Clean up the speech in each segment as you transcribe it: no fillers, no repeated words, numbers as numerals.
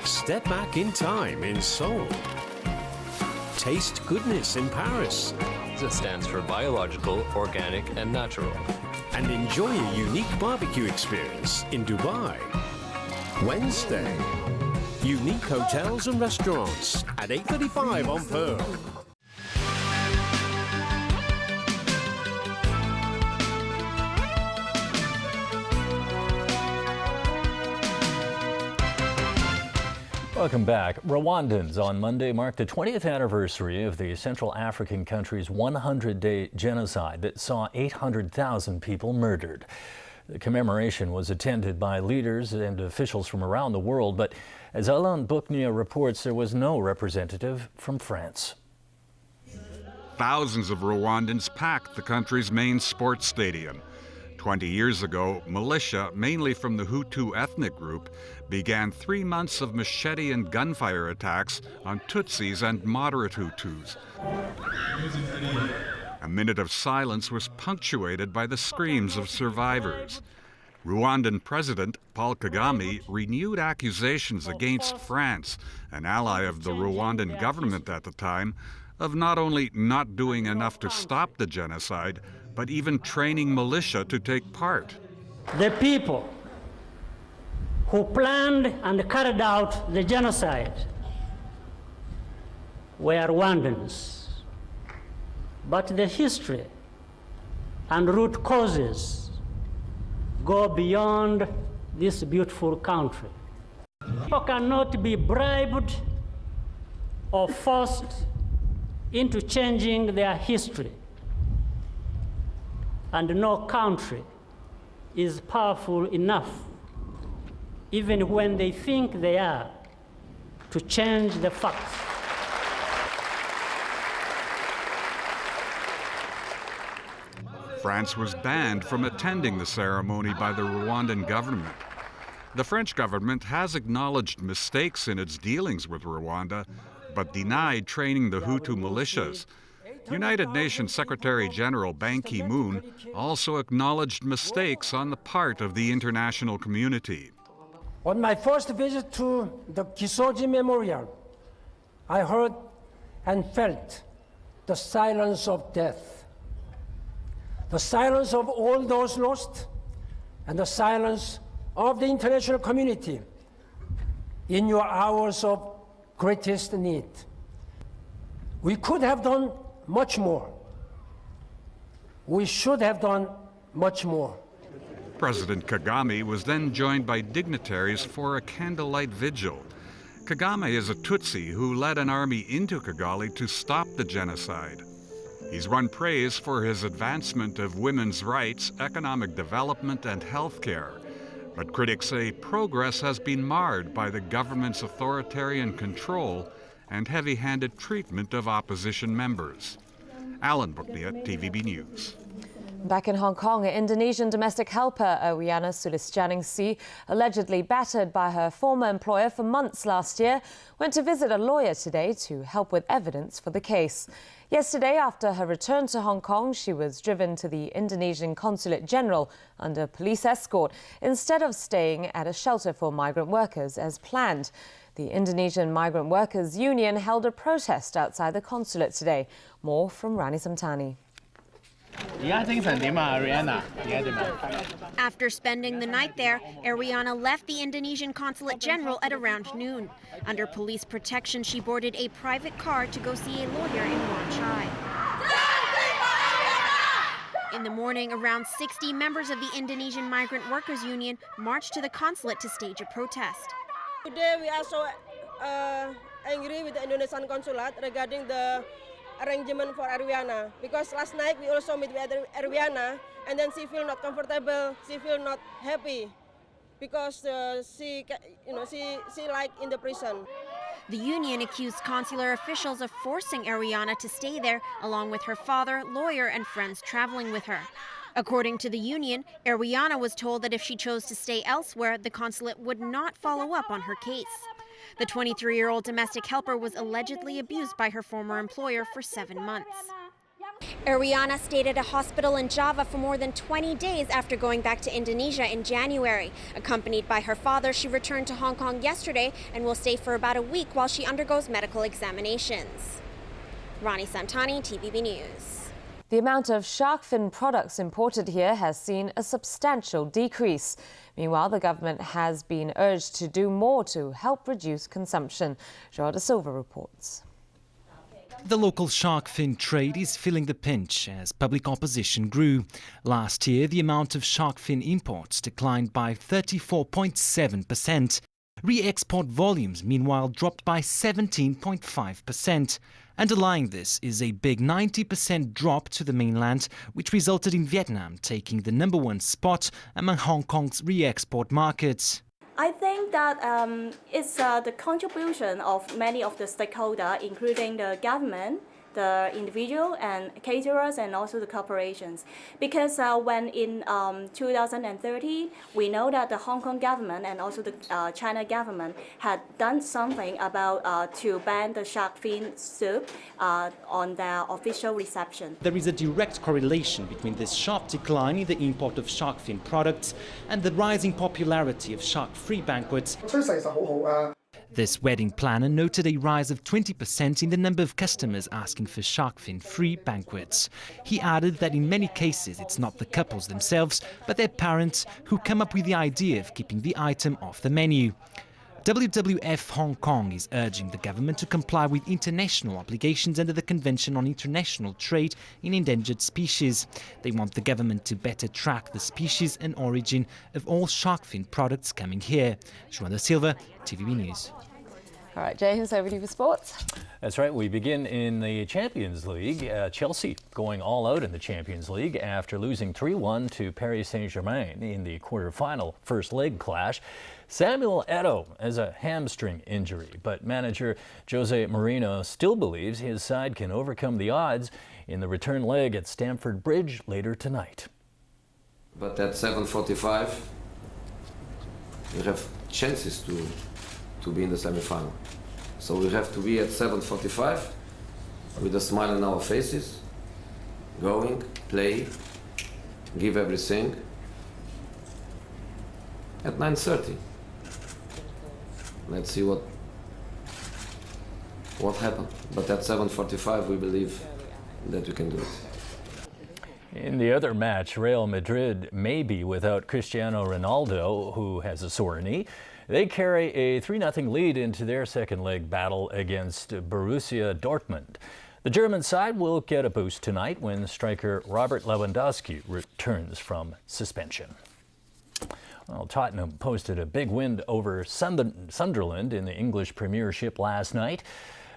Step back in time in Seoul. Taste goodness in Paris. It stands for biological, organic, and natural. And enjoy a unique barbecue experience in Dubai. Wednesday. Unique hotels and restaurants at 8:35 on Pearl. Welcome back. Rwandans on Monday marked the 20th anniversary of the Central African country's 100-day genocide that saw 800,000 people murdered. The commemoration was attended by leaders and officials from around the world, but as Alain Bouknia reports, there was no representative from France. Thousands of Rwandans packed the country's main sports stadium. 20 years ago, militia, mainly from the Hutu ethnic group, began 3 months of machete and gunfire attacks on Tutsis and moderate Hutus. A minute of silence was punctuated by the screams of survivors. Rwandan President Paul Kagame renewed accusations against France, an ally of the Rwandan government at the time, of not only not doing enough to stop the genocide, but even training militia to take part. The people who planned and carried out the genocide were Rwandans. But the history and root causes go beyond this beautiful country. People cannot be bribed or forced into changing their history. And no country is powerful enough, even when they think they are, to change the facts. France was banned from attending the ceremony by the Rwandan government. The French government has acknowledged mistakes in its dealings with Rwanda, but denied training the Hutu militias. United Nations Secretary General Ban Ki-moon also acknowledged mistakes on the part of the international community. On my first visit to the Kisoji Memorial, I heard and felt the silence of death, the silence of all those lost, and the silence of the international community in your hours of greatest need. We could have done much more. We should have done much more. President Kagame was then joined by dignitaries for a candlelight vigil. Kagame is a Tutsi who led an army into Kigali to stop the genocide. He's won praise for his advancement of women's rights, economic development, and health care. But critics say progress has been marred by the government's authoritarian control and heavy-handed treatment of opposition members. Alan Bouknia, TVB News. Back in Hong Kong, Indonesian domestic helper Ariana Sulistianingsih, allegedly battered by her former employer for months last year, went to visit a lawyer today to help with evidence for the case. Yesterday, after her return to Hong Kong, she was driven to the Indonesian Consulate General under police escort, instead of staying at a shelter for migrant workers as planned. The Indonesian Migrant Workers Union held a protest outside the consulate today. More from Rani Samtani. After spending the night there, Ariana left the Indonesian Consulate General at around noon. Under police protection, she boarded a private car to go see a lawyer in Wan Chai. In the morning, around 60 members of the Indonesian Migrant Workers Union marched to the consulate to stage a protest. Today we are so angry with the Indonesian consulate regarding the arrangement for Ariana, because last night we also met with Ariana, and then she feel not comfortable, she feel not happy, because she like in the prison. The union accused consular officials of forcing Ariana to stay there, along with her father, lawyer, and friends traveling with her. According to the union, Ariana was told that if she chose to stay elsewhere, the consulate would not follow up on her case. The 23-year-old domestic helper was allegedly abused by her former employer for 7 months. Ariana stayed at a hospital in Java for more than 20 days after going back to Indonesia in January. Accompanied by her father, she returned to Hong Kong yesterday and will stay for about a week while she undergoes medical examinations. Ronnie Santani, TVB News. The amount of shark fin products imported here has seen a substantial decrease. Meanwhile, the government has been urged to do more to help reduce consumption. Joao da Silva reports. The local shark fin trade is feeling the pinch as public opposition grew. Last year, the amount of shark fin imports declined by 34.7%. Re-export volumes, meanwhile, dropped by 17.5%. Underlying this is a big 90% drop to the mainland, which resulted in Vietnam taking the #1 spot among Hong Kong's re-export markets. I think that it's the contribution of many of the stakeholders, including the government, the individual and caterers, and also the corporations. Because when in 2013, we know that the Hong Kong government and also the China government had done something about to ban the shark fin soup on their official reception. There is a direct correlation between this sharp decline in the import of shark fin products and the rising popularity of shark-free banquets. This wedding planner noted a rise of 20% in the number of customers asking for shark fin-free banquets. He added that in many cases it's not the couples themselves, but their parents who come up with the idea of keeping the item off the menu. WWF Hong Kong is urging the government to comply with international obligations under the Convention on International Trade in Endangered Species. They want the government to better track the species and origin of all shark fin products coming here. Joao da Silva, TVB News. All right, James, over to you for sports. That's right. We begin in the Champions League. Chelsea going all out in the Champions League after losing 3-1 to Paris Saint-Germain in the quarterfinal first leg clash. Samuel Eto'o has a hamstring injury, but manager Jose Mourinho still believes his side can overcome the odds in the return leg at Stamford Bridge later tonight. But at 7:45, we have chances to be in the semi-final. So we have to be at 7:45 with a smile on our faces, going, play, give everything. At 9:30, let's see what happened. But at 7:45, we believe that we can do it. In the other match, Real Madrid may be without Cristiano Ronaldo, who has a sore knee. They carry a 3-0 lead into their second leg battle against Borussia Dortmund. The German side will get a boost tonight when striker Robert Lewandowski returns from suspension. Well, Tottenham posted a big win over Sunderland in the English Premiership last night.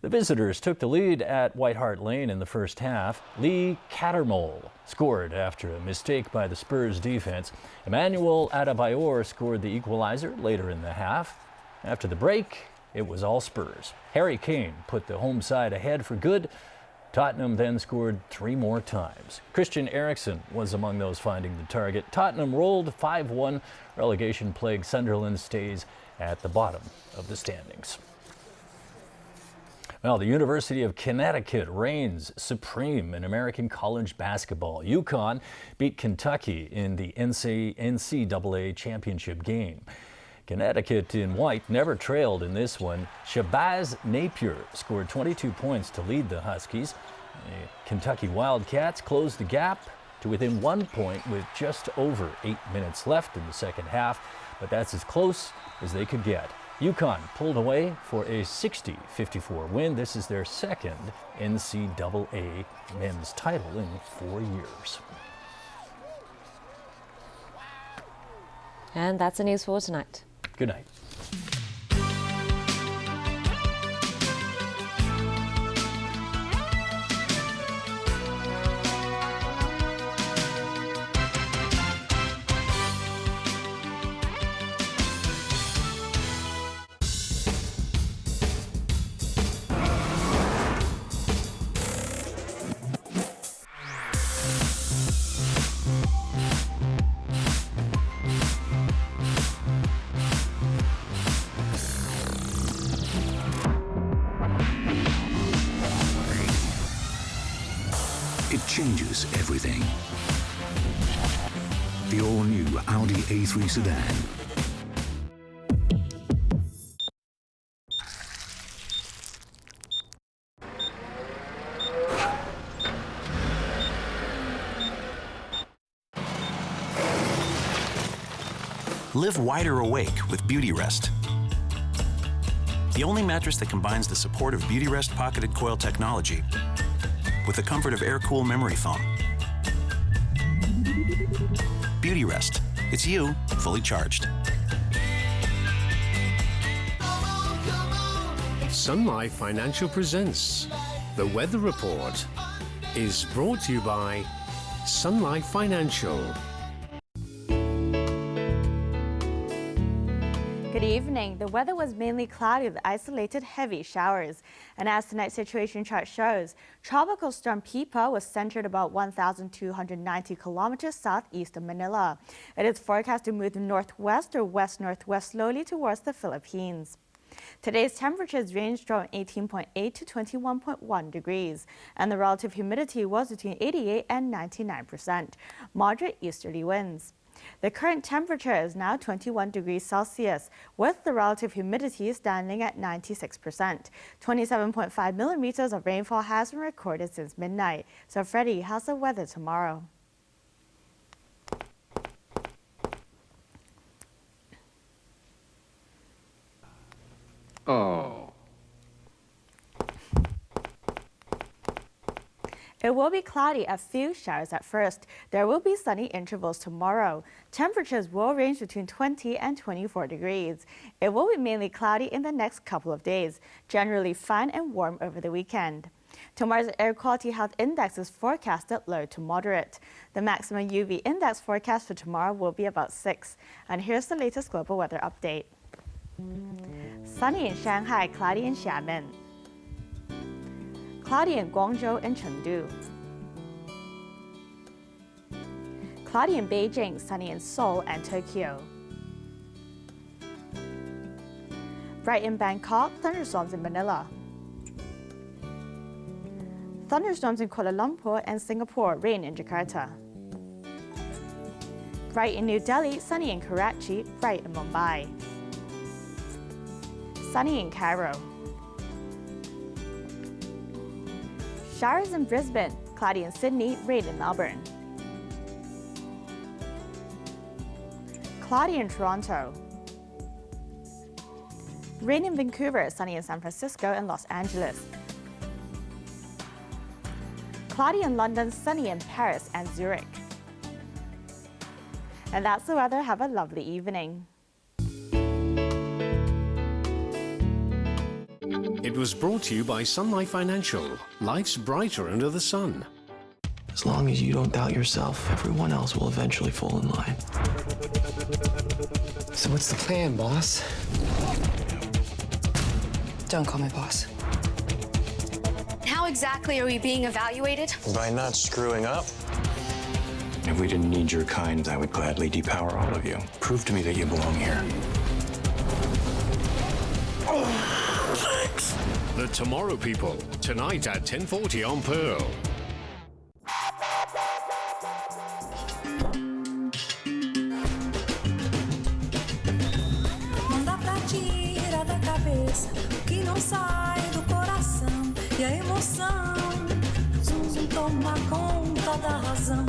The visitors took the lead at White Hart Lane in the first half. Lee Cattermole scored after a mistake by the Spurs defense. Emmanuel Adebayor scored the equalizer later in the half. After the break, it was all Spurs. Harry Kane put the home side ahead for good. Tottenham then scored 3 more times. Christian Eriksen was among those finding the target. Tottenham rolled 5-1. Relegation-plagued Sunderland stays at the bottom of the standings. Well, the University of Connecticut reigns supreme in American college basketball. UConn beat Kentucky in the NCAA championship game. Connecticut in white never trailed in this one. Shabazz Napier scored 22 points to lead the Huskies. The Kentucky Wildcats closed the gap to within 1 point with just over 8 minutes left in the second half, but that's as close as they could get. UConn pulled away for a 60-54 win. This is their second NCAA men's title in 4 years. And that's the news for tonight. Good night. It changes everything. The all-new Audi A3 sedan. Live wider awake with Beauty Rest. The only mattress that combines the support of Beauty Rest pocketed coil technology with the comfort of air-cool memory foam. Beauty Rest. It's you, fully charged. Sun Life Financial presents The Weather Report is brought to you by Sun Life Financial. Good evening. The weather was mainly cloudy with isolated heavy showers. And as tonight's situation chart shows, Tropical Storm Pipa was centered about 1,290 kilometers southeast of Manila. It is forecast to move northwest or west-northwest slowly towards the Philippines. Today's temperatures ranged from 18.8 to 21.1 degrees, and the relative humidity was between 88 and 99%, moderate easterly winds. The current temperature is now 21 degrees Celsius, with the relative humidity standing at 96%. 27.5 millimeters of rainfall has been recorded since midnight. So Freddie, how's the weather tomorrow? Oh. It will be cloudy, a few showers at first. There will be sunny intervals tomorrow. Temperatures will range between 20 and 24 degrees. It will be mainly cloudy in the next couple of days, generally fine and warm over the weekend. Tomorrow's air quality health index is forecast at low to moderate. The maximum UV index forecast for tomorrow will be about 6. And here's the latest global weather update. Sunny in Shanghai, cloudy in Xiamen. Cloudy in Guangzhou and Chengdu. Cloudy in Beijing, sunny in Seoul and Tokyo. Bright in Bangkok, thunderstorms in Manila. Thunderstorms in Kuala Lumpur and Singapore, rain in Jakarta. Bright in New Delhi, sunny in Karachi, bright in Mumbai. Sunny in Cairo. Showers in Brisbane, cloudy in Sydney, rain in Melbourne. Cloudy in Toronto. Rain in Vancouver, sunny in San Francisco and Los Angeles. Cloudy in London, sunny in Paris and Zurich. And that's the weather. Have a lovely evening. It was brought to you by Sun Life Financial. Life's brighter under the sun. As long as you don't doubt yourself, everyone else will eventually fall in line. So what's the plan, boss? Don't call me boss. How exactly are we being evaluated? By not screwing up. If we didn't need your kind, I would gladly depower all of you. Prove to me that you belong here. Thanks. The Tomorrow People, tonight at 10:40 on Pearl. Manda pra tirar da cabeça o que não sai do coração e a emoção. Zum zum toma conta da razão.